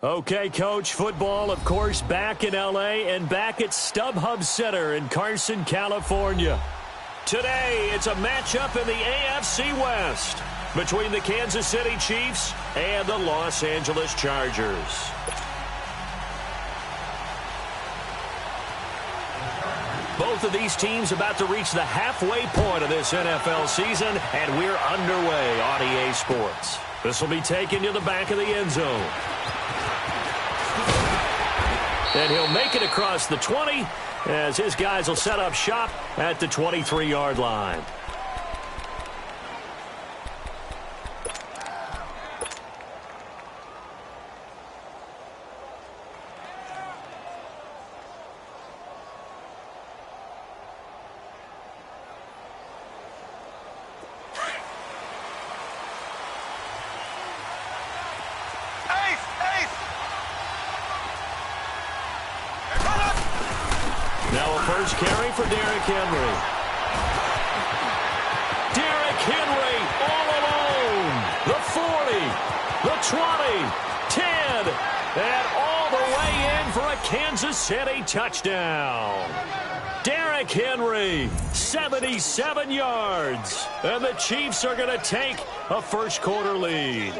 Okay, Coach, football, of course, back in L.A. and back at StubHub Center in Carson, California. Today, it's a matchup in the AFC West between the Kansas City Chiefs and the Los Angeles Chargers. Both of these teams about to reach the halfway point of this NFL season, and we're underway on EA Sports. This will be taken to the back of the end zone. And he'll make it across the 20 as his guys will set up shop at the 23-yard line. Now a first carry for Derrick Henry. Derrick Henry all alone. The 40, the 20, 10, and all the way in for a Kansas City touchdown. Derrick Henry, 77 yards. And the Chiefs are going to take a first-quarter lead.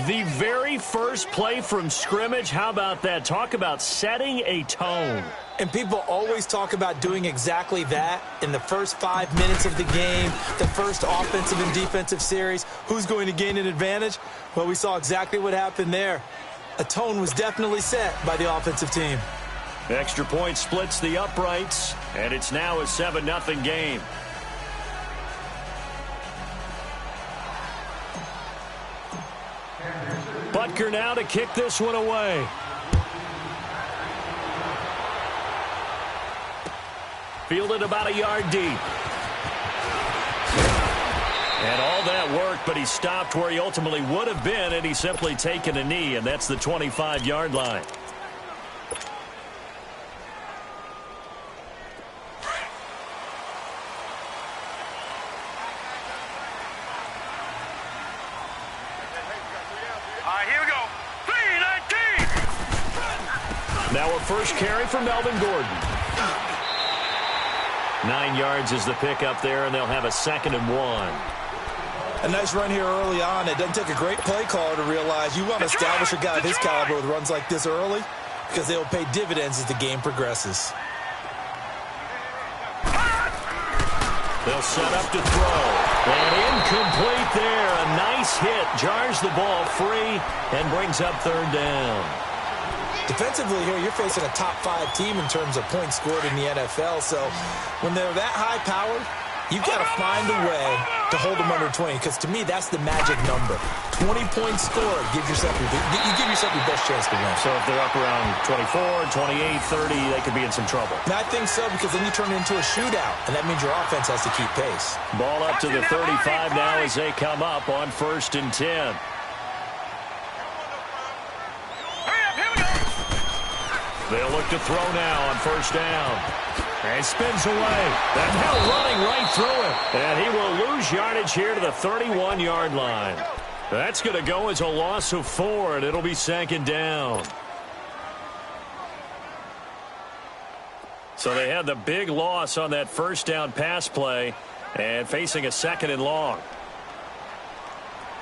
The very first play from scrimmage, how about that? Talk about setting a tone. And people always talk about doing exactly that in the first 5 minutes of the game, the first offensive and defensive series. Who's going to gain an advantage? Well, we saw exactly what happened there. A tone was definitely set by the offensive team. Extra point splits the uprights, and it's now a 7-0 game. Butker now to kick this one away. Fielded about a yard deep. And all that work, but he stopped where he ultimately would have been, and he's simply taken a knee, and that's the 25-yard line. Here we go. 3-19. Now a first carry for Melvin Gordon. 9 yards is the pickup there, and they'll have a 2nd and 1. A nice run here early on. It doesn't take a great play caller to realize you want to establish a guy of his caliber with runs like this early because they will pay dividends as the game progresses. They'll set up to throw. And incomplete there. A nice hit. Jars the ball free and brings up 3rd down. Defensively here, you're facing a top-5 team in terms of points scored in the NFL. So when they're that high-powered, you've got to find a way to hold them under 20. Because to me, that's the magic number. 20-point score. You give yourself your best chance to win. So if they're up around 24, 28, 30, they could be in some trouble. And I think so, because then you turn it into a shootout. And that means your offense has to keep pace. Ball up to the 35 now as they come up on 1st and 10. They'll look to throw now on 1st down. And spins away. And now running right through it. And he will lose yardage here to the 31-yard line. That's going to go as a loss of 4, and it'll be 2nd down. So they had the big loss on that 1st down pass play and facing a 2nd and long.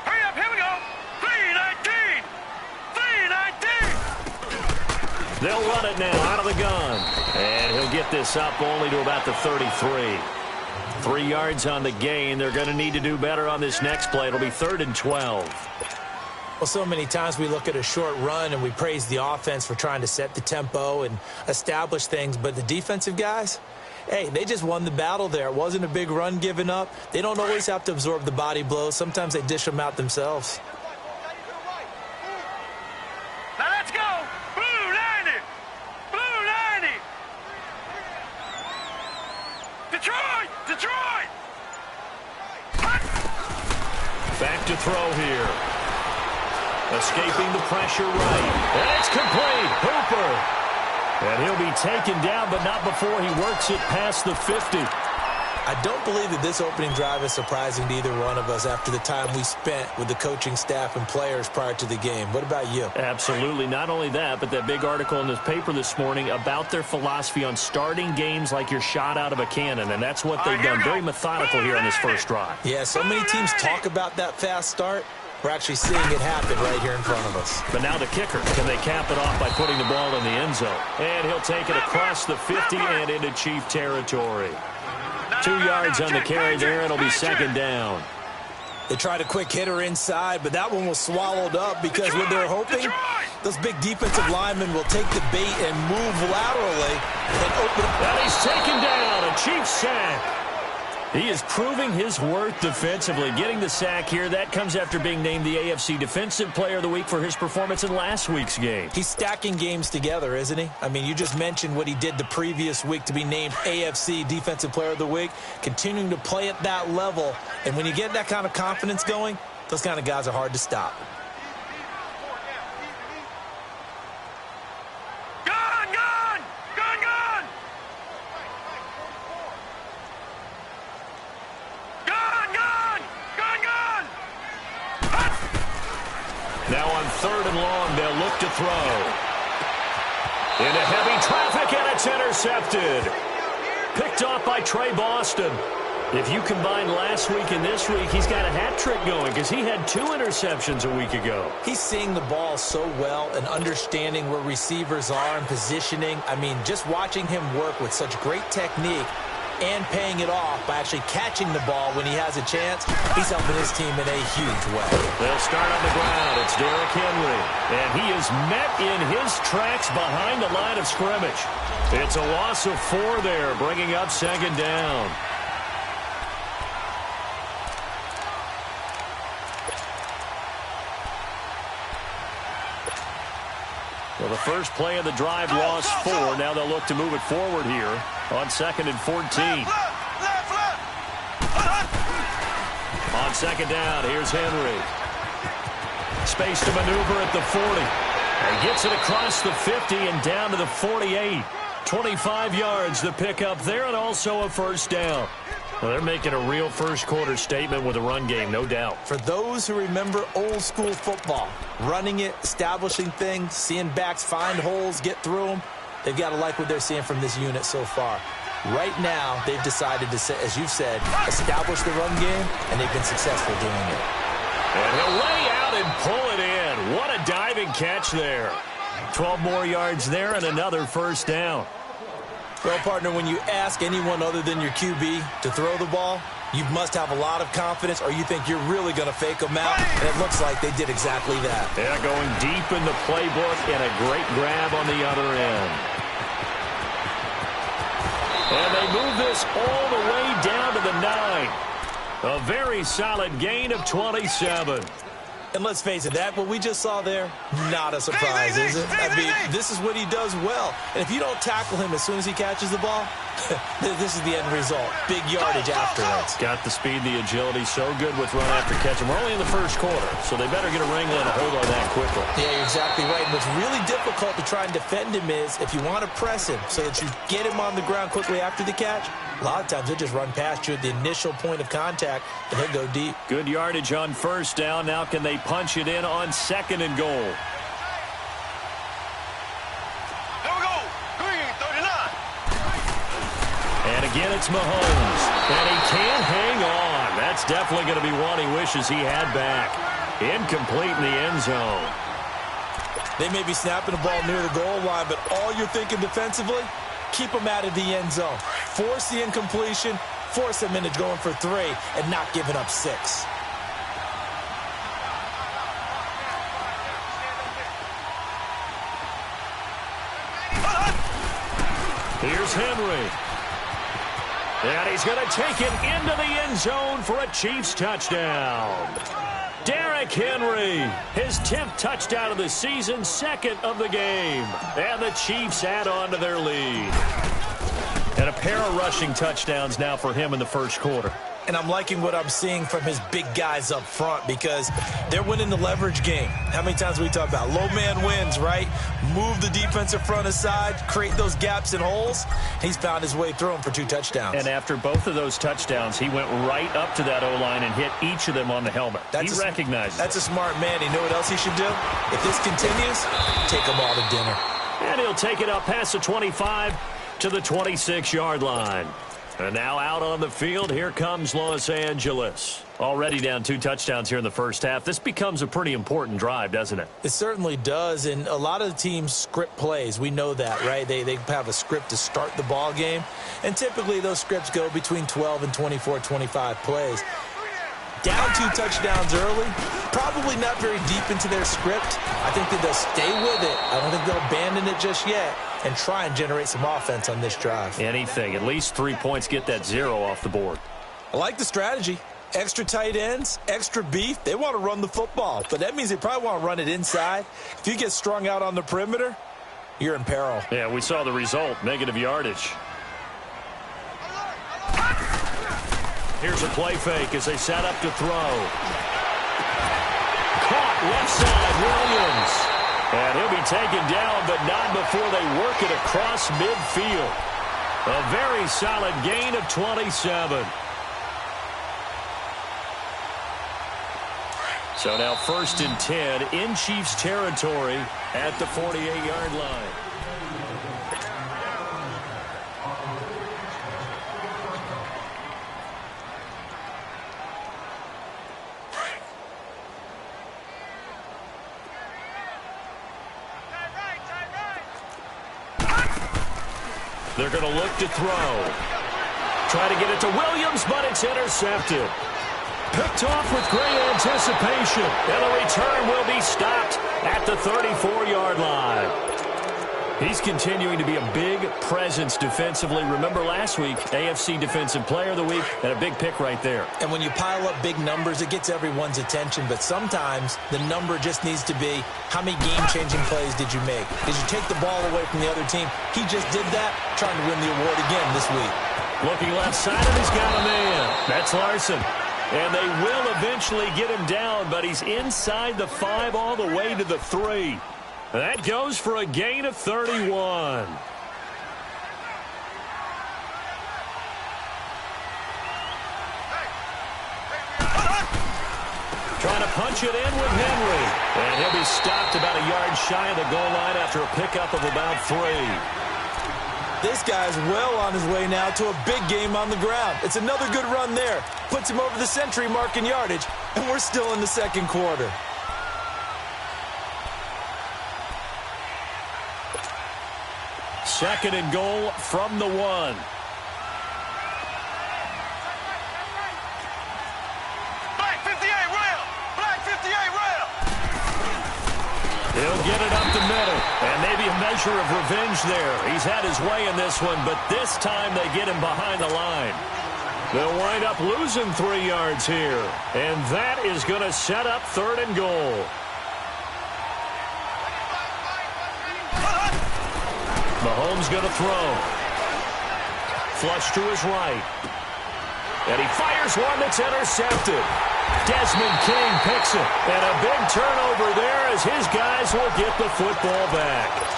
Hurry up, here we go. 3-19. 3-19. They'll run it now out of the gun. And he'll get this up only to about the 33. 3 yards on the gain. They're going to need to do better on this next play. It'll be 3rd and 12. Well, so many times we look at a short run and we praise the offense for trying to set the tempo and establish things. But the defensive guys, hey, they just won the battle there. It wasn't a big run given up. They don't always have to absorb the body blows. Sometimes they dish them out themselves. Now let's go. Blue 90. Blue 90. Detroit. Detroit. Back to throw here. Escaping the pressure right. And it's complete. Hooper. And he'll be taken down, but not before he works it past the 50. I don't believe that this opening drive is surprising to either one of us after the time we spent with the coaching staff and players prior to the game. What about you? Absolutely. Not only that, but that big article in the paper this morning about their philosophy on starting games like you're shot out of a cannon, and that's what they've done. Very methodical here on this first drive. Yeah, so many teams talk about that fast start. We're actually seeing it happen right here in front of us. But now the kicker. Can they cap it off by putting the ball in the end zone? And he'll take it across the 50 and into Chief territory. 2 yards on the carry there. It'll be second down. They tried a quick hitter inside, but that one was swallowed up because what they're hoping, those big defensive linemen will take the bait and move laterally and open up. And he's taken down. A Chief sack. He is proving his worth defensively, getting the sack here. That comes after being named the AFC Defensive Player of the Week for his performance in last week's game. He's stacking games together, isn't he? I mean, you just mentioned what he did the previous week to be named AFC Defensive Player of the Week, continuing to play at that level. And when you get that kind of confidence going, those kind of guys are hard to stop. Now on 3rd and long, they'll look to throw. Into heavy traffic, and it's intercepted. Picked off by Trey Boston. If you combine last week and this week, he's got a hat trick going because he had 2 interceptions a week ago. He's seeing the ball so well and understanding where receivers are and positioning. I mean, just watching him work with such great technique and paying it off by actually catching the ball when he has a chance, he's helping his team in a huge way. They'll start on the ground. It's Derrick Henry. And he is met in his tracks behind the line of scrimmage. It's a loss of 4 there, bringing up second down. Well, the first play of the drive lost 4. Now they'll look to move it forward here on 2nd and 14. On second down, here's Henry. Space to maneuver at the 40. And gets it across the 50 and down to the 48. 25 yards to pick up there and also a first down. Well, they're making a real first-quarter statement with a run game, no doubt. For those who remember old-school football, running it, establishing things, seeing backs find holes, get through them, they've got to like what they're seeing from this unit so far. Right now, they've decided to, as you've said, establish the run game, and they've been successful doing it. And he'll lay out and pull it in. What a diving catch there. 12 more yards there and another first down. Well, partner, when you ask anyone other than your QB to throw the ball, you must have a lot of confidence or you think you're really going to fake them out, and it looks like they did exactly that. Yeah, going deep in the playbook and a great grab on the other end. And they move this all the way down to the 9. A very solid gain of 27. And let's face it, that what we just saw there, not a surprise, is it? I mean, this is what he does well. And if you don't tackle him as soon as he catches the ball, this is the end result. Big yardage after it. Got the speed, the agility, so good with run after catch. And we're only in the first quarter, so they better get a wrangle and a hold on that quickly. Yeah, you're exactly right. And what's really difficult to try and defend him is if you want to press him so that you get him on the ground quickly after the catch, a lot of times he'll just run past you at the initial point of contact, and he'll go deep. Good yardage on first down. Now can they punch it in on 2nd and goal? There we go. Green, 39. And again, it's Mahomes. And he can't hang on. That's definitely going to be one he wishes he had back. Incomplete in the end zone. They may be snapping the ball near the goal line, but all you're thinking defensively, keep them out of the end zone. Force the incompletion, force them into going for 3, and not giving up 6. Here's Henry. And he's going to take it into the end zone for a Chiefs touchdown. Derrick Henry, his 10th touchdown of the season, 2nd of the game. And the Chiefs add on to their lead. And a pair of rushing touchdowns now for him in the first quarter. And I'm liking what I'm seeing from his big guys up front because they're winning the leverage game. How many times we talk about low man wins, right? Move the defensive front aside, create those gaps and holes. He's found his way through them for 2 touchdowns. And after both of those touchdowns, he went right up to that O-line and hit each of them on the helmet. He recognizes That's a smart man. You know what else he should do? If this continues, take them all to dinner. And he'll take it up past the 25 to the 26-yard line. And now out on the field, here comes Los Angeles. Already down 2 touchdowns here in the first half. This becomes a pretty important drive, doesn't it? It certainly does, and a lot of the teams script plays. We know that, right? They have a script to start the ball game, and typically those scripts go between 12 and 24, 25 plays. Down 2 touchdowns early, probably not very deep into their script. I think that they'll stay with it. I don't think they'll abandon it just yet and try and generate some offense on this drive. Anything. At least 3 points, get that 0 off the board. I like the strategy. Extra tight ends, extra beef. They want to run the football, but that means they probably want to run it inside. If you get strung out on the perimeter, you're in peril. Yeah, we saw the result, negative yardage. Here's a play fake as they set up to throw. Caught left side, Williams. And he'll be taken down, but not before they work it across midfield. A very solid gain of 27. So now 1st and 10 in Chiefs territory at the 48-yard line. They're going to look to throw. Try to get it to Williams, but it's intercepted. Picked off with great anticipation. And the return will be stopped at the 34-yard line. He's continuing to be a big presence defensively. Remember last week, AFC Defensive Player of the Week, and a big pick right there. And when you pile up big numbers, it gets everyone's attention. But sometimes the number just needs to be, how many game-changing plays did you make? Did you take the ball away from the other team? He just did that, trying to win the award again this week. Looking left side, and he's got a man. That's Larson. And they will eventually get him down, but he's inside the 5 all the way to the 3. That goes for a gain of 31. Trying to punch it in with Henry. And he'll be stopped about a yard shy of the goal line after a pickup of about 3. This guy's well on his way now to a big game on the ground. It's another good run there. Puts him over the century mark in yardage, and we're still in the second quarter. Second and goal from the 1. Black 58 rail! Black 58 rail! He'll get it up the middle, and maybe a measure of revenge there. He's had his way in this one, but this time they get him behind the line. They'll wind up losing 3 yards here, and that is going to set up 3rd and goal. Mahomes going to throw. Flush to his right. And he fires one that's intercepted. Desmond King picks it. And a big turnover there as his guys will get the football back.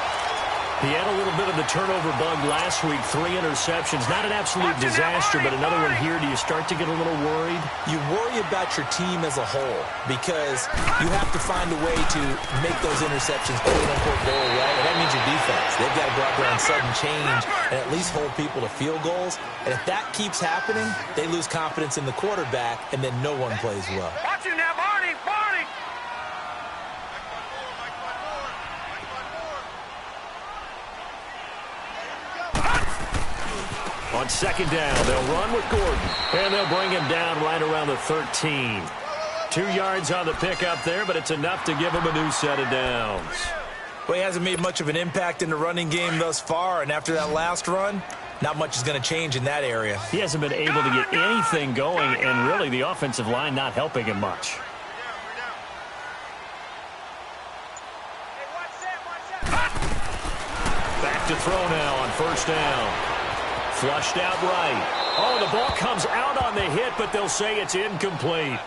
He had a little bit of the turnover bug last week. 3 interceptions. Not an absolute disaster, but another one here. Do you start to get a little worried? You worry about your team as a whole because you have to find a way to make those interceptions quote-unquote go away. And that means your defense. They've got to go out there and sudden change and at least hold people to field goals. And if that keeps happening, they lose confidence in the quarterback, and then no one plays well. Watch it now, Barney! Barney! On second down, they'll run with Gordon. And they'll bring him down right around the 13. 2 yards on the pickup there, but it's enough to give him a new set of downs. Well, he hasn't made much of an impact in the running game thus far, and after that last run, not much is going to change in that area. He hasn't been able to get anything going, and really the offensive line not helping him much. Hey, watch that, watch that. Back to throw now on first down. Flushed out right. Oh, the ball comes out on the hit, but they'll say it's incomplete.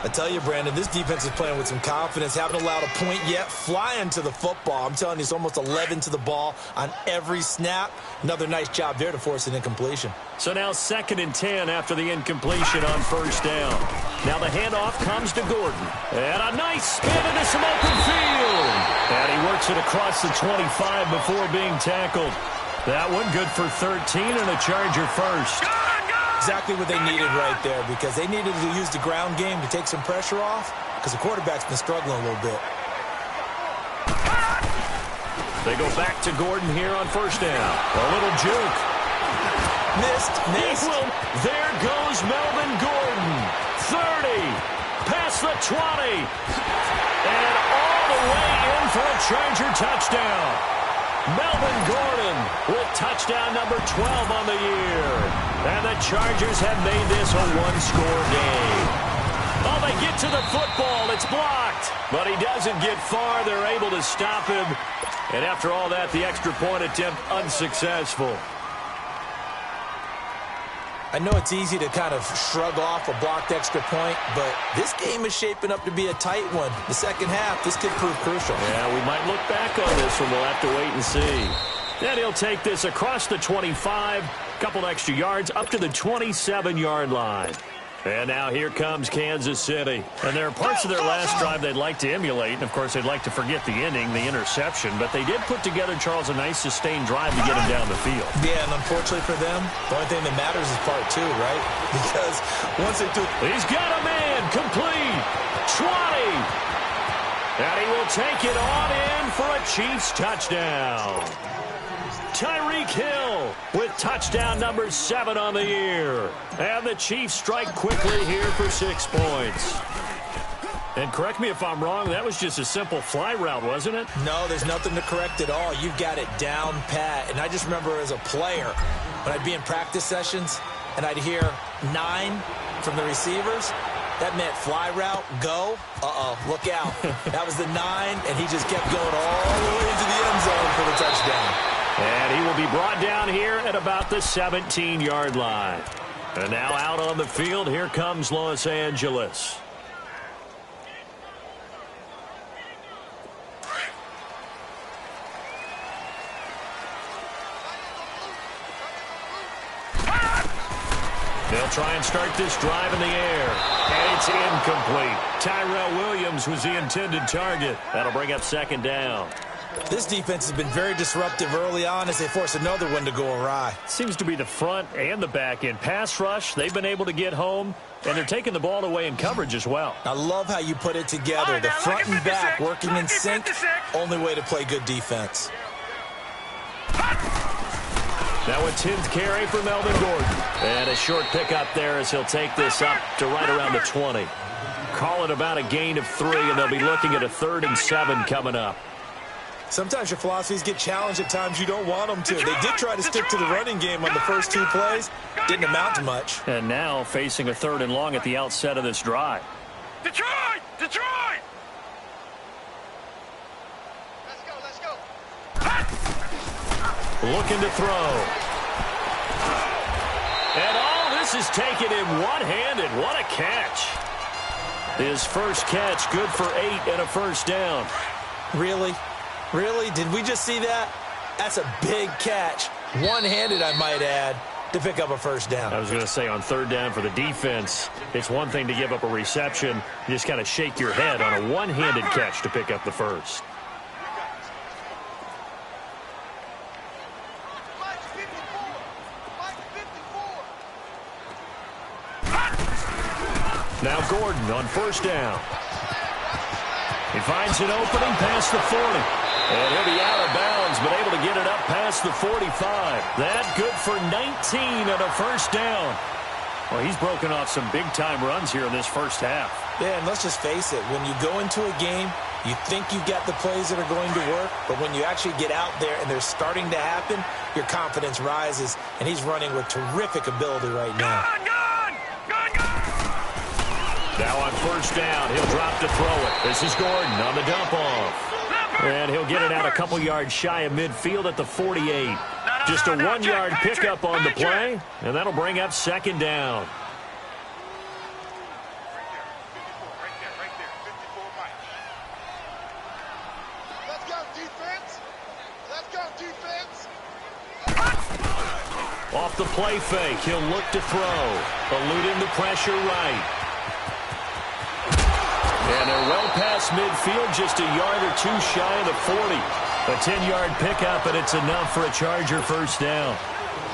I tell you, Brandon, this defense is playing with some confidence. Haven't allowed a point yet. Flying to the football. I'm telling you, it's almost 11 to the ball on every snap. Another nice job there to force an incompletion. So now 2nd and 10 after the incompletion on 1st down. Now the handoff comes to Gordon. And a nice spin into some open field. And he works it across the 25 before being tackled. That one good for 13 and a Charger first. Exactly what they needed right there, because they needed to use the ground game to take some pressure off, because the quarterback's been struggling a little bit. They go back to Gordon here on 1st down. A little juke. Missed. There goes Melvin Gordon. 30. Past the 20. And all the way in for a Charger touchdown. Melvin Gordon with touchdown number 12 on the year. And the Chargers have made this a one-score game. Oh, they get to the football. It's blocked. But he doesn't get far. They're able to stop him. And after all that, the extra point attempt unsuccessful. I know it's easy to kind of shrug off a blocked extra point, but this game is shaping up to be a tight one. The second half, this could prove crucial. Yeah, we might look back on this one. We'll have to wait and see. Then he'll take this across the 25, couple extra yards, up to the 27-yard line. And now here comes Kansas City. And there are parts of their last drive they'd like to emulate. And, of course, they'd like to forget the inning, the interception. But they did put together, Charles, a nice sustained drive to get him down the field. Yeah, and unfortunately for them, the only thing that matters is part 2, right? Because once they do... He's got a man, complete, 20. And he will take it on in for a Chiefs touchdown. Tyreek Hill with touchdown number 7 on the year. And the Chiefs strike quickly here for 6 points. And correct me if I'm wrong, that was just a simple fly route, wasn't it? No, there's nothing to correct at all. You've got it down pat. And I just remember as a player, when I'd be in practice sessions and I'd hear 9 from the receivers, that meant fly route, go. Look out. That was the 9, and he just kept going all the way into the end zone for the touchdown. And he will be brought down here at about the 17-yard line. And now out on the field, here comes Los Angeles. They'll try and start this drive in the air. And it's incomplete. Tyrell Williams was the intended target. That'll bring up 2nd down. This defense has been very disruptive early on as they force another one to go awry. Seems to be the front and the back end. Pass rush, they've been able to get home, and they're taking the ball away in coverage as well. I love how you put it together. Right, the now, front and back working in sync. 56. Only way to play good defense. Now a 10th carry for Melvin Gordon. And a short pickup there as he'll take this up to right around the 20. Call it about a gain of 3, and they'll be looking at a 3rd and 7 coming up. Sometimes your philosophies get challenged at times you don't want them to. They did try to stick to the running game on the first 2 plays. Didn't amount to much. And now facing a 3rd and long at the outset of this drive. Detroit! Detroit! Let's go. Looking to throw. And all this is taken in one-handed. What a catch. His first catch, good for 8 and a 1st down. Really? Really? Did we just see that? That's a big catch. One-handed, I might add, to pick up a 1st down. I was going to say on 3rd down for the defense, it's one thing to give up a reception. You just kind of shake your head on a one-handed catch to pick up the 1st. Now Gordon on 1st down. He finds an opening past the 40. And he'll be out of bounds, but able to get it up past the 45. That good for 19 and a 1st down. Well, he's broken off some big-time runs here in this first half. Yeah, and let's just face it. When you go into a game, you think you've got the plays that are going to work, but when you actually get out there and they're starting to happen, your confidence rises, and he's running with terrific ability right now. Now on 1st down, he'll drop to throw it. This is Gordon on the dump-off. And he'll get it out a couple yards shy of midfield at the 48. Just a 1-yard Patrick, pickup on the Patrick. play, and that'll bring up second down. Right there. 54 Mike. Let's go, defense. Let's go, defense. Off the play fake, he'll look to throw. Eluding the pressure right. And they're well past midfield, just a yard or two shy of the 40. A 10-yard pickup, and it's enough for a Charger first down.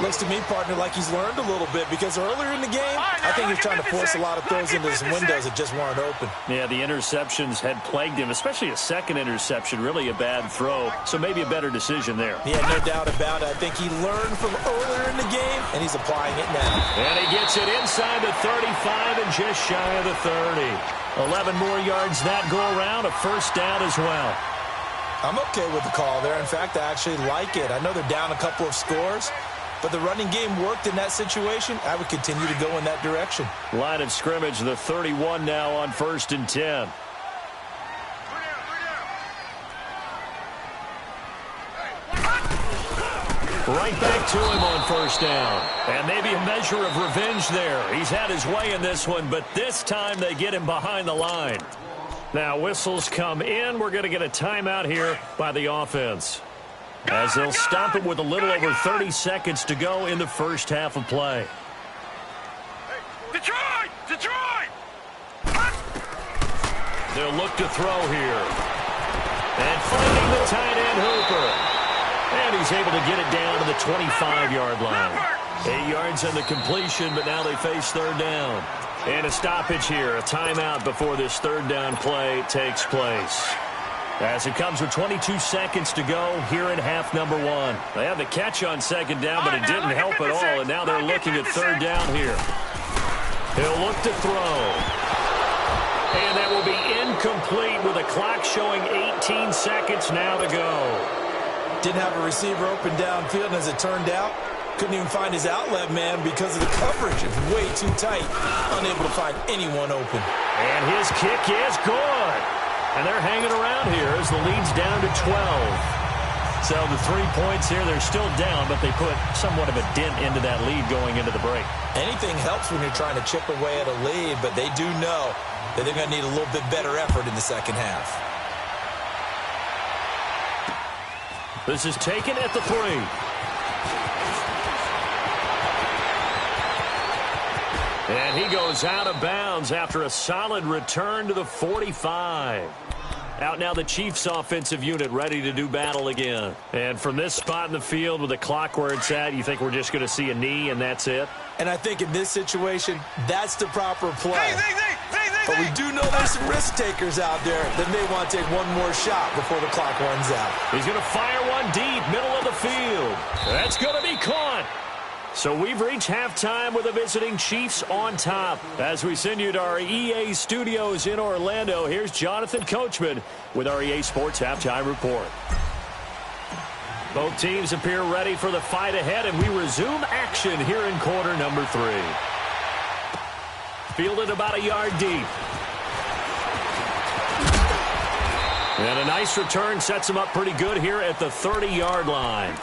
Looks to me, partner, like he's learned a little bit because earlier in the game, I think he's trying to force a lot of throws into some windows that just weren't open. Yeah, the interceptions had plagued him, especially a second interception, really a bad throw. So maybe a better decision there. Yeah, no doubt about it. I think he learned from earlier in the game, and he's applying it now. And he gets it inside the 35 and just shy of the 30. 11 more yards that go around, a first down as well. I'm okay with the call there. In fact, I actually like it. I know they're down a couple of scores, but the running game worked in that situation. I would continue to go in that direction. Line of scrimmage, the 31 now on 1st and 10. Right back to him on first down. And maybe a measure of revenge there. He's had his way in this one, but this time they get him behind the line. Now whistles come in. We're going to get a timeout here by the offense, as they'll stop it with a little over 30 seconds to go in the first half of play. Detroit! Detroit! They'll look to throw here. And finding the tight end Hooper. And he's able to get it down to the 25-yard line. 8 yards on the completion, but now they face third down. And a stoppage here, a timeout before this third down play takes place. As it comes with 22 seconds to go here in half number 1. They had the catch on second down, but it didn't help at all, and now they're looking at third down here. He'll look to throw. And that will be incomplete with a clock showing 18 seconds now to go. Didn't have a receiver open downfield, and as it turned out, couldn't even find his outlet man because of the coverage. It's way too tight. Unable to find anyone open. And his kick is good. And they're hanging around here as the lead's down to 12. So the 3 points here, they're still down, but they put somewhat of a dent into that lead going into the break. Anything helps when you're trying to chip away at a lead, but they do know that they're going to need a little bit better effort in the second half. This is taken at the 3. And he goes out of bounds after a solid return to the 45. Out now the Chiefs offensive unit ready to do battle again. And from this spot in the field with the clock where it's at, you think we're just going to see a knee and that's it? And I think in this situation, that's the proper play. But we do know there's some risk takers out there that may want to take one more shot before the clock runs out. He's going to fire one deep, middle of the field. That's going to be caught. So we've reached halftime with the visiting Chiefs on top. As we send you to our EA studios in Orlando, here's Jonathan Coachman with our EA Sports Halftime Report. Both teams appear ready for the fight ahead, and we resume action here in quarter number 3. Fielded about a yard deep. And a nice return sets them up pretty good here at the 30-yard line.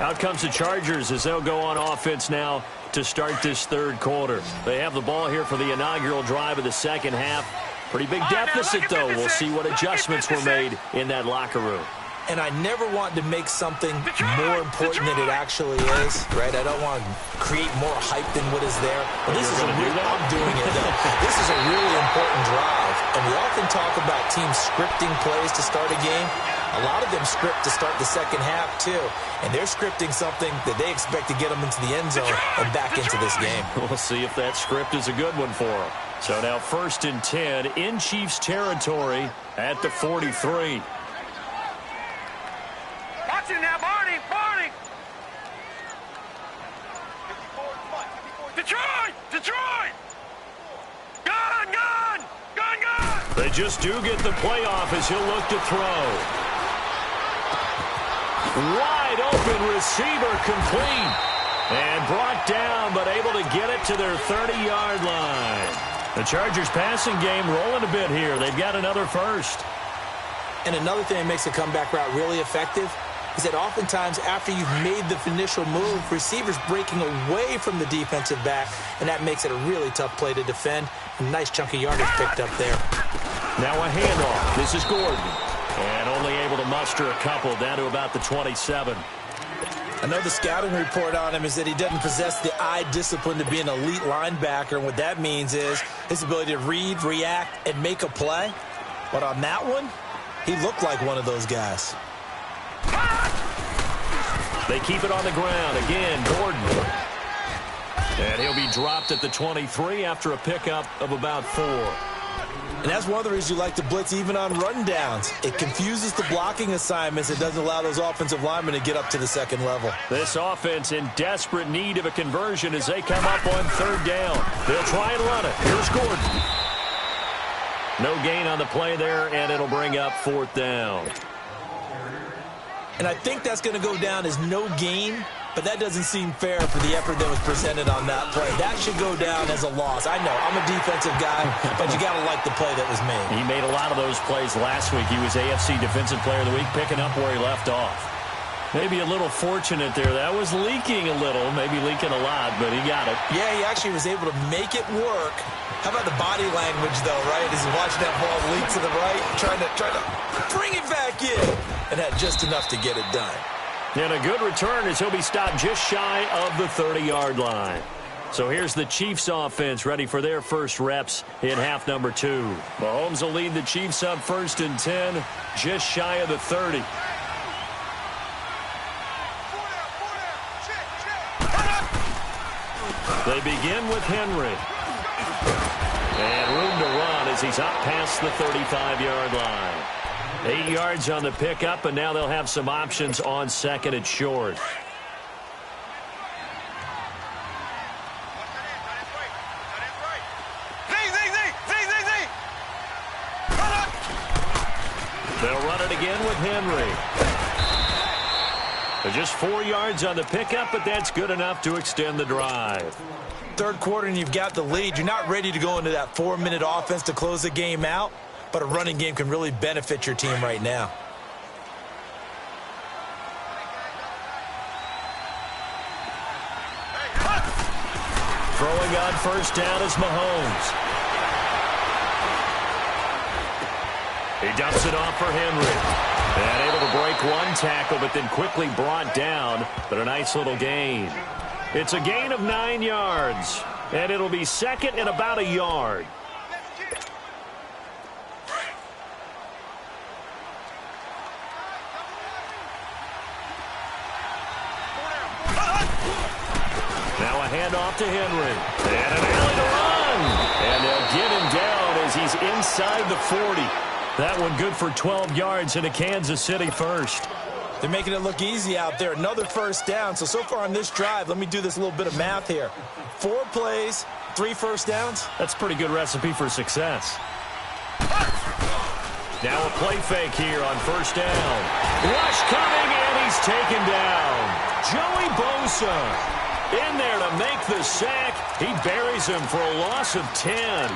Out comes the Chargers as they'll go on offense now to start this third quarter. They have the ball here for the inaugural drive of the second half. Pretty big deficit, though. We'll see what adjustments were made in that locker room. And I never want to make something more important than it actually is, right? I don't want to create more hype than what is there. But this is a real, I'm doing it, though. This is a really important drive. And we often talk about teams scripting plays to start a game. A lot of them script to start the second half, too. And they're scripting something that they expect to get them into the end zone and back into this game. We'll see if that script is a good one for them. So now 1st and 10 in Chiefs territory at the 43. Watch it now, Barney! Barney! Detroit! Detroit! Gun! Gun! Gun! Gun! They just do get the playoff as he'll look to throw. Wide open receiver complete. And brought down, but able to get it to their 30-yard line. The Chargers passing game rolling a bit here. They've got another first. And another thing that makes a comeback route really effective is that oftentimes after you've made the initial move, receivers breaking away from the defensive back, and that makes it a really tough play to defend. A nice chunk of yardage picked up there. Now a handoff. This is Gordon. And only able to muster a couple down to about the 27. I know the scouting report on him is that he doesn't possess the eye discipline to be an elite linebacker, and what that means is his ability to read, react, and make a play. But on that one, he looked like one of those guys. They keep it on the ground. Again, Gordon. And he'll be dropped at the 23 after a pickup of about 4. And that's one of the reasons you like to blitz even on rundowns. It confuses the blocking assignments. It doesn't allow those offensive linemen to get up to the second level. This offense in desperate need of a conversion as they come up on 3rd down. They'll try and run it. Here's Gordon. No gain on the play there, and it'll bring up 4th down. And I think that's going to go down as no gain, but that doesn't seem fair for the effort that was presented on that play. That should go down as a loss. I know, I'm a defensive guy, but you got to like the play that was made. He made a lot of those plays last week. He was AFC Defensive Player of the Week, picking up where he left off. Maybe a little fortunate there. That was leaking a little, maybe leaking a lot, but he got it. Yeah, he actually was able to make it work. How about the body language, though, right? As he's watching that ball leak to the right, trying to bring it back in, and had just enough to get it done. And a good return as he'll be stopped just shy of the 30-yard line. So here's the Chiefs offense ready for their first reps in half number 2. Mahomes will lead the Chiefs up 1st and 10, just shy of the 30. They begin with Henry. And room to run as he's up past the 35-yard line. 8 yards on the pickup, and now they'll have some options on 2nd and short. They'll run it again with Henry. They're just 4 yards on the pickup, but that's good enough to extend the drive. 3rd quarter and you've got the lead. You're not ready to go into that 4-minute offense to close the game out, but a running game can really benefit your team right now. Throwing on 1st down is Mahomes. He dumps it off for Henry. And able to break one tackle, but then quickly brought down, but a nice little gain. It's a gain of 9 yards, and it'll be 2nd and about a yard. Now a handoff to Henry. And an alley to run. And they'll get him down as he's inside the 40. That one good for 12 yards in a Kansas City first. They're making it look easy out there. Another 1st down. So far on this drive, let me do this little bit of math here. 4 plays, 3 1st downs. That's a pretty good recipe for success. Now a play fake here on 1st down. Rush coming, and he's taken down. Joey Bosa in there to make the sack. He buries him for a loss of 10.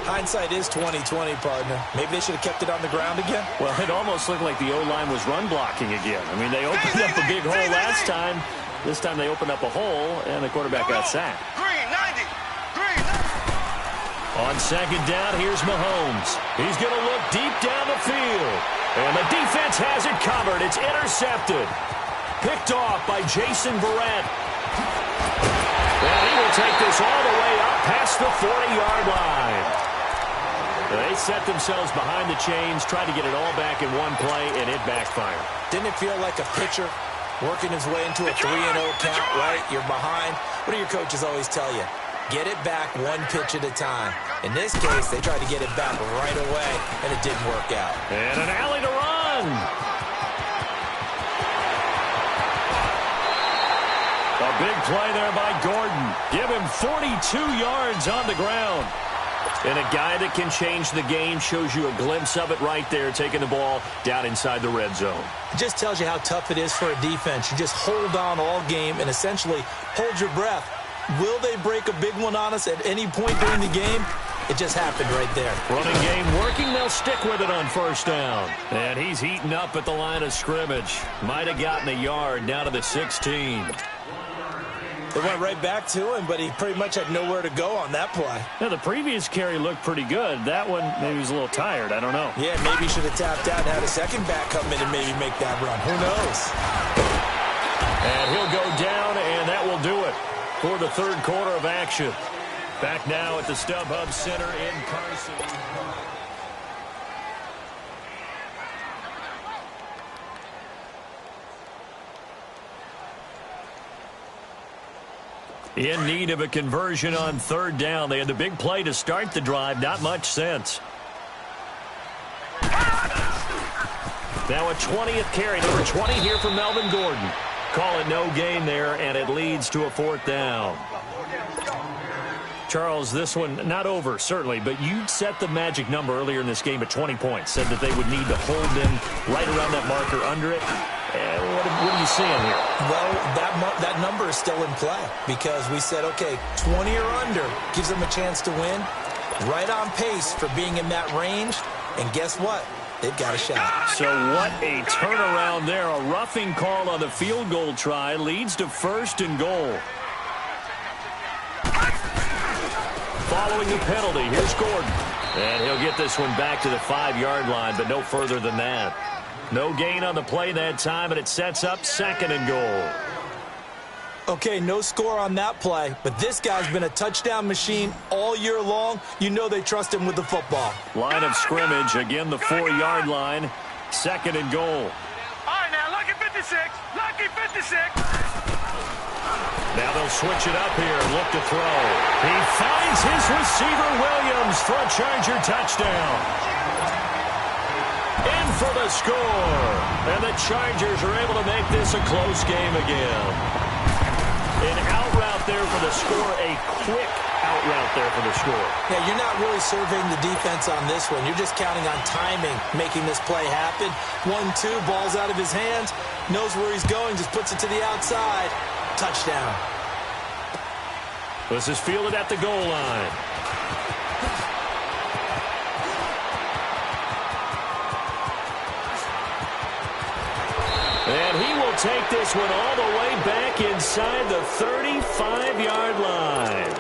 Hindsight is 20/20, partner. Maybe they should have kept it on the ground again. Well, it almost looked like the O-line was run blocking again. I mean, they opened up a big hole last time. This time they opened up a hole, and the quarterback got sacked. Green, 90. Green. On 2nd down, here's Mahomes. He's going to look deep down the field. And the defense has it covered. It's intercepted. Picked off by Jason Verrett. And he will take this all the way up past the 40-yard line. They set themselves behind the chains, tried to get it all back in one play, and it backfired. Didn't it feel like a pitcher working his way into a 3-0 count, right? You're behind. What do your coaches always tell you? Get it back one pitch at a time. In this case, they tried to get it back right away, and it didn't work out. And an alley to run. A big play there by Gordon. Give him 42 yards on the ground. And a guy that can change the game, shows you a glimpse of it right there, taking the ball down inside the red zone. It just tells you how tough it is for a defense. You just hold on all game and essentially hold your breath. Will they break a big one on us at any point during the game? It just happened right there. Running game working. They'll stick with it on first down. And he's heating up at the line of scrimmage. Might have gotten a yard down to the 16. They went right back to him, but he pretty much had nowhere to go on that play. Now, the previous carry looked pretty good. That one, maybe he was a little tired. I don't know. Yeah, maybe he should have tapped out and had a second back come in and maybe make that run. Who knows? And he'll go down, and that will do it for the third quarter of action. Back now at the StubHub Center in Carson. In need of a conversion on third down. They had the big play to start the drive. Not much sense. Now a 20th carry. Number 20 here for Melvin Gordon. Call it no gain there, and it leads to a fourth down. Charles, this one not over, certainly, but you set the magic number earlier in this game at 20 points. Said that they would need to hold them right around that marker under it. What are you seeing here? Well, that number is still in play because we said, okay, 20 or under gives them a chance to win. Right on pace for being in that range. And guess what? They've got a shot. So what a turnaround there. A roughing call on the field goal try leads to first and goal. Following the penalty, here's Gordon. And he'll get this one back to the 5-yard line, but no further than that. No gain on the play that time, and it sets up second and goal. Okay, no score on that play, but this guy's been a touchdown machine all year long. You know they trust him with the football. Line of scrimmage, again the 4-yard line. Second and goal. All right, now, lucky 56. Lucky 56. Now they'll switch it up here and look to throw. He finds his receiver, Williams, for a Charger touchdown. In for the score. And the Chargers are able to make this a close game again. An out route there for the score, a quick out route there for the score. Yeah, you're not really surveying the defense on this one. You're just counting on timing, making this play happen. 1-2, ball's out of his hands, knows where he's going, just puts it to the outside. Touchdown. This is fielded at the goal line. And he will take this one all the way back inside the 35-yard line.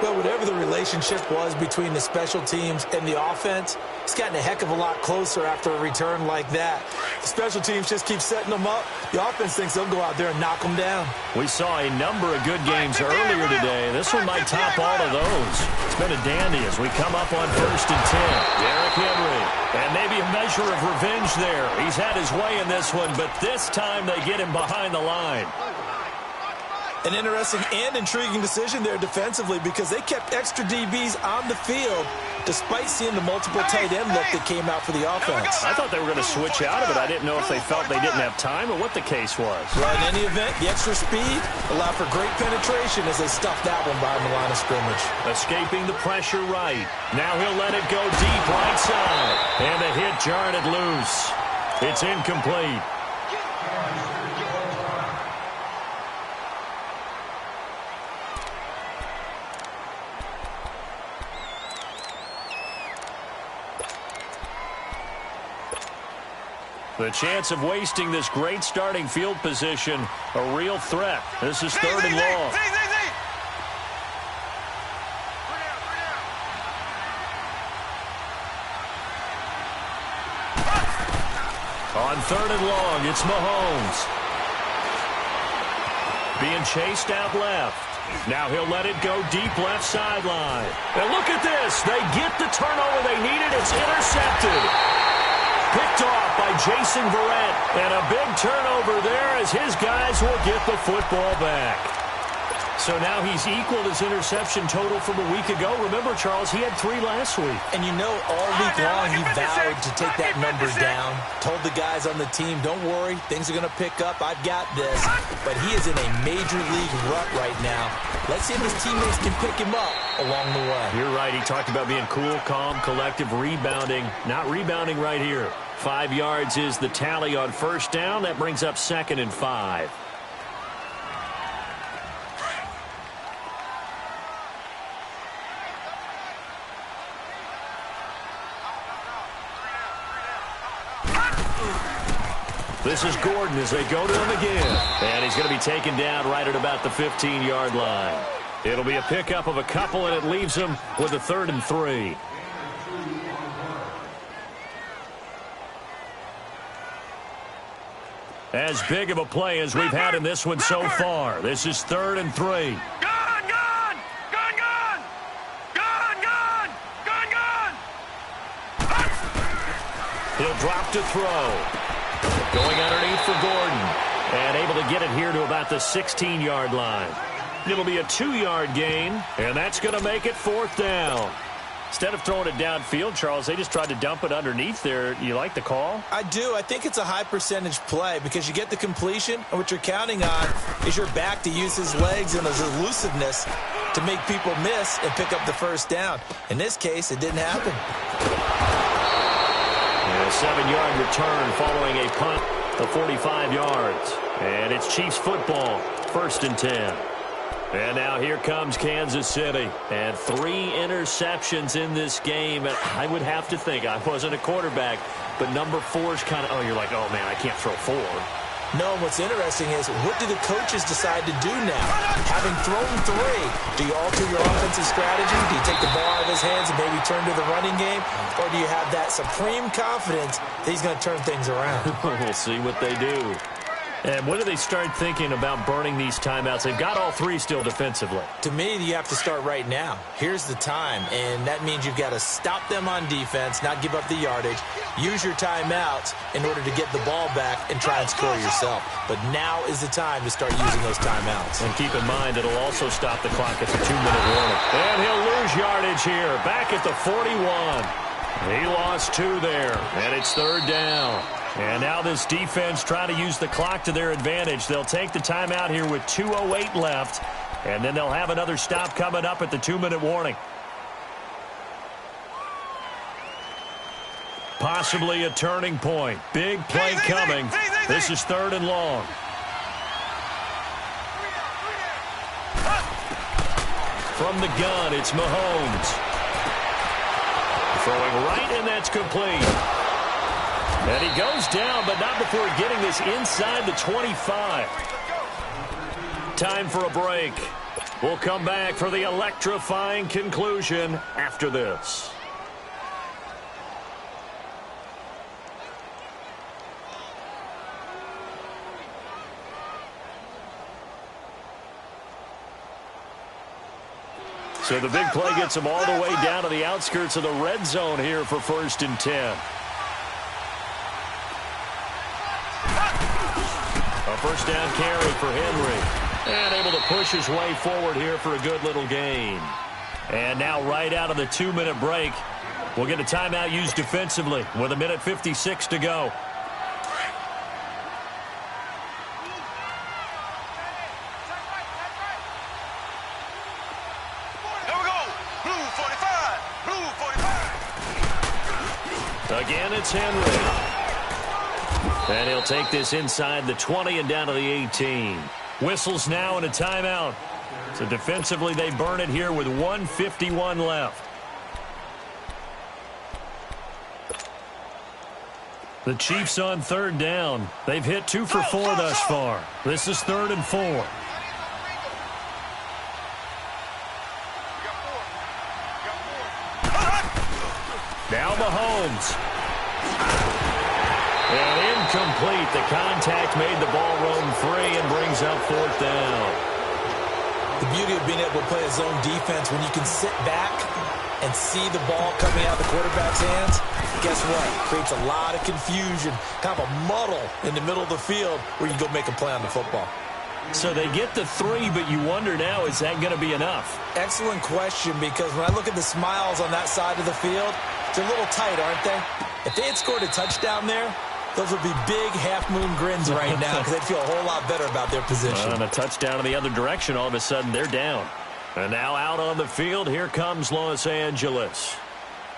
Well, whatever the relationship was between the special teams and the offense, it's gotten a heck of a lot closer after a return like that. The special teams just keep setting them up. The offense thinks they'll go out there and knock them down. We saw a number of good games earlier today. This one might top all of those. It's been a dandy as we come up on 1st and 10. Derrick Henry. And maybe a measure of revenge there. He's had his way in this one, but this time they get him behind the line. An interesting and intriguing decision there defensively because they kept extra DBs on the field despite seeing the multiple tight end look that came out for the offense. I thought they were going to switch out of it. I didn't know if they felt they didn't have time or what the case was. Well, in any event, the extra speed allowed for great penetration as they stuffed that one behind the line of scrimmage. Escaping the pressure right. Now he'll let it go deep right side. And the hit jarred it loose. It's incomplete. The chance of wasting this great starting field position, a real threat. This is third and long. On third and long, it's Mahomes. Being chased out left. Now he'll let it go deep left sideline. And look at this. They get the turnover they needed. It's intercepted. Picked off by Jason Verrett. And a big turnover there as his guys will get the football back. So now he's equaled his interception total from a week ago. Remember, Charles, he had 3 last week. And you know all week long he vowed to take that number down. Told the guys on the team, don't worry, things are going to pick up. I've got this. But he is in a major league rut right now. Let's see if his teammates can pick him up along the way. You're right. He talked about being cool, calm, collective, rebounding. Not rebounding right here. 5 yards is the tally on first down. That brings up 2nd and 5. This is Gordon as they go to him again. And he's going to be taken down right at about the 15-yard line. It'll be a pickup of a couple, and it leaves him with a 3rd and 3. As big of a play as we've had in this one so far. This is 3rd and 3. He'll drop to throw. Going underneath for Gordon. And able to get it here to about the 16-yard line. It'll be a 2-yard gain, and that's going to make it 4th down. Instead of throwing it downfield, Charles, they just tried to dump it underneath there. You like the call? I do. I think it's a high-percentage play because you get the completion, and what you're counting on is your back to use his legs and his elusiveness to make people miss and pick up the 1st down. In this case, it didn't happen. And a 7-yard return following a punt of 45 yards. And it's Chiefs football, 1st and 10. And now here comes Kansas City. And 3 interceptions in this game. And I would have to think, I wasn't a quarterback, but number 4 is kind of, oh, you're like, oh, man, I can't throw 4. No, and what's interesting is, what do the coaches decide to do now? Having thrown 3, do you alter your offensive strategy? Do you take the ball out of his hands and maybe turn to the running game? Or do you have that supreme confidence that he's going to turn things around? We'll see what they do. And when do they start thinking about burning these timeouts? They've got all 3 still defensively. To me, you have to start right now. Here's the time, and that means you've got to stop them on defense, not give up the yardage, use your timeouts in order to get the ball back and try and score yourself. But now is the time to start using those timeouts. And keep in mind, it'll also stop the clock at the 2-minute warning. And he'll lose yardage here, back at the 41. He lost 2 there, and it's 3rd down. And now this defense trying to use the clock to their advantage. They'll take the timeout here with 2:08 left, and then they'll have another stop coming up at the 2-minute warning. Possibly a turning point. Big play coming. This is 3rd and long. From the gun, it's Mahomes. Throwing right, and that's complete. And he goes down, but not before getting this inside the 25. Time for a break. We'll come back for the electrifying conclusion after this. So the big play gets him all the way down to the outskirts of the red zone here for 1st and 10. A 1st down carry for Henry. And able to push his way forward here for a good little gain. And now right out of the 2-minute break, we'll get a timeout used defensively with 1:56 to go. Here we go. Blue 45. Blue 45. Again, it's Henry. And he'll take this inside the 20 and down to the 18. Whistles now and a timeout. So defensively, they burn it here with 1:51 left. The Chiefs on 3rd down. They've hit 2 for 4 thus far. This is 3rd and 4. Now Mahomes. And incomplete. The contact made the ball roam free and brings up 4th down. The beauty of being able to play a zone defense, when you can sit back and see the ball coming out of the quarterback's hands, guess what? Creates a lot of confusion, kind of a muddle in the middle of the field where you can go make a play on the football. So they get the 3, but you wonder now, is that going to be enough? Excellent question, because when I look at the smiles on that side of the field, they're a little tight, aren't they? If they had scored a touchdown there, those would be big half-moon grins right now because they'd feel a whole lot better about their position. And a touchdown in the other direction, all of a sudden they're down. And now out on the field, here comes Los Angeles.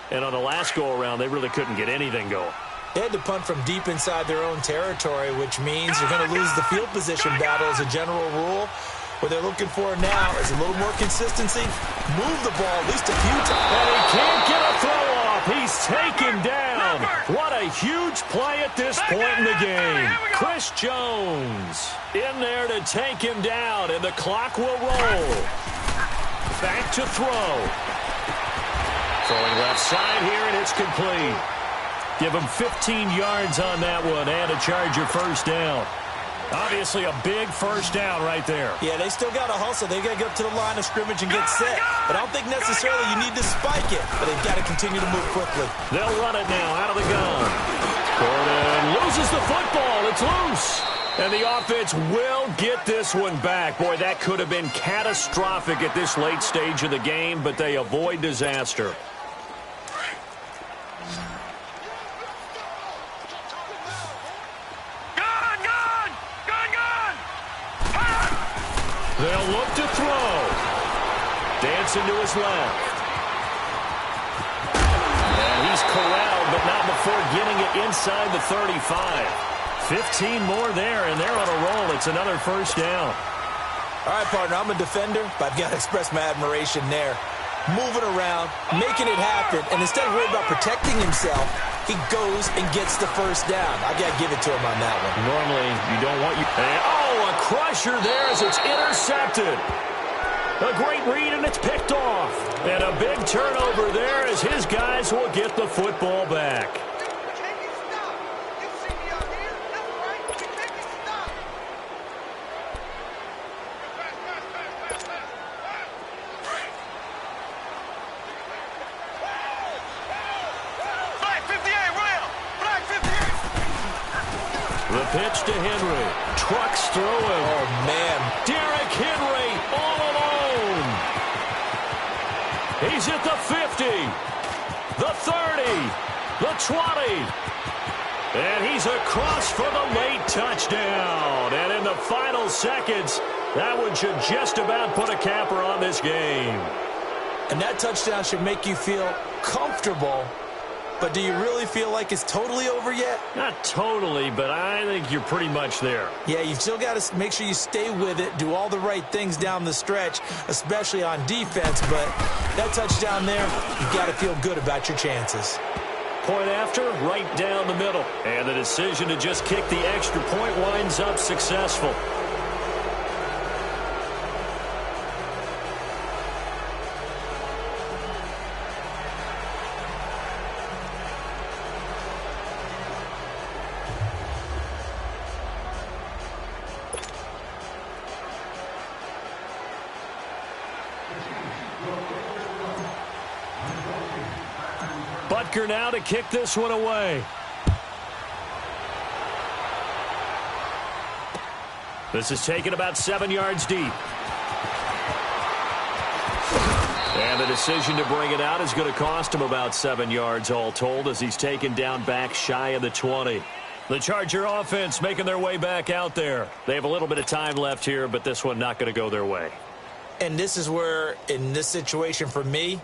And on the last go-around, they really couldn't get anything going. They had to punt from deep inside their own territory, which means you're going to lose the field position battle as a general rule. What they're looking for now is a little more consistency. Move the ball at least a few times. And he can't get a throw off. He's taken down. What a huge play at this point in the game. Chris Jones in there to take him down, and the clock will roll. Back to throw. Throwing left side here, and it's complete. Give him 15 yards on that one and a Charger first down. Obviously a big first down right there. Yeah, they still got to hustle. They got to get up to the line of scrimmage and get set. But I don't think necessarily you need to spike it. But they've got to continue to move quickly. They'll run it now out of the gun. Gordon loses the football. It's loose. And the offense will get this one back. Boy, that could have been catastrophic at this late stage of the game, but they avoid disaster. They'll look to throw. Dancing to his left. And he's corralled, but not before getting it inside the 35. 15 more there, and they're on a roll. It's another first down. All right, partner, I'm a defender, but I've got to express my admiration there. Moving around, making it happen, and instead of worrying about protecting himself, he goes and gets the first down. I got to give it to him on that one. Normally, you don't want you... And, oh, a crusher there as it's intercepted. A great read, and it's picked off. And a big turnover there as his guys will get the football back. The pitch to Henry. Trucks through him. Oh, man. Derrick Henry all alone. He's at the 50, the 30, the 20. And he's across for the late touchdown. And in the final seconds, that one should just about put a capper on this game. And that touchdown should make you feel comfortable. But do you really feel like it's totally over yet? Not totally, but I think you're pretty much there. Yeah, you've still got to make sure you stay with it, do all the right things down the stretch, especially on defense. But that touchdown there, you've got to feel good about your chances. Point after, right down the middle. And the decision to just kick the extra point winds up successful. Butker now to kick this one away. This is taken about 7 yards deep. And the decision to bring it out is going to cost him about 7 yards all told as he's taken down back shy of the 20. The Charger offense making their way back out there. They have a little bit of time left here, but this one not going to go their way. And this is where, in this situation for me,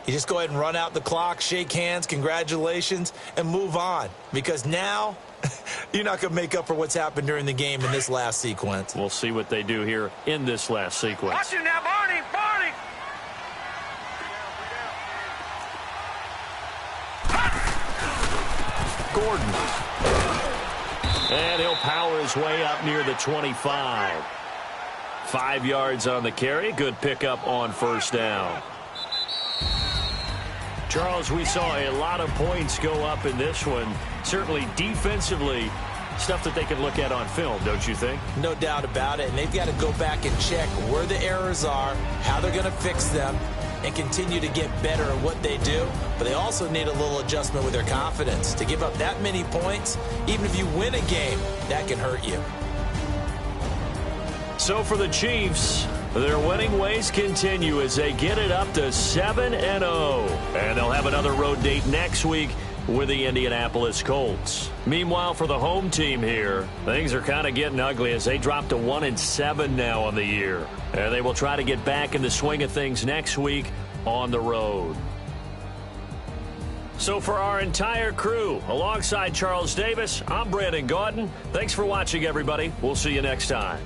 you just go ahead and run out the clock, shake hands, congratulations, and move on. Because now, you're not going to make up for what's happened during the game in this last sequence. We'll see what they do here in this last sequence. Watch it now, Barney! Barney! Gordon. And he'll power his way up near the 25. 5 yards on the carry. Good pickup on first down. Charles, we saw a lot of points go up in this one. Certainly defensively, stuff that they can look at on film, don't you think? No doubt about it. And they've got to go back and check where the errors are, how they're going to fix them, and continue to get better at what they do. But they also need a little adjustment with their confidence. To give up that many points, even if you win a game, that can hurt you. So for the Chiefs, their winning ways continue as they get it up to 7-0. And they'll have another road date next week with the Indianapolis Colts. Meanwhile, for the home team here, things are kind of getting ugly as they drop to 1-7 now on the year. And they will try to get back in the swing of things next week on the road. So for our entire crew, alongside Charles Davis, I'm Brandon Gaudin. Thanks for watching, everybody. We'll see you next time.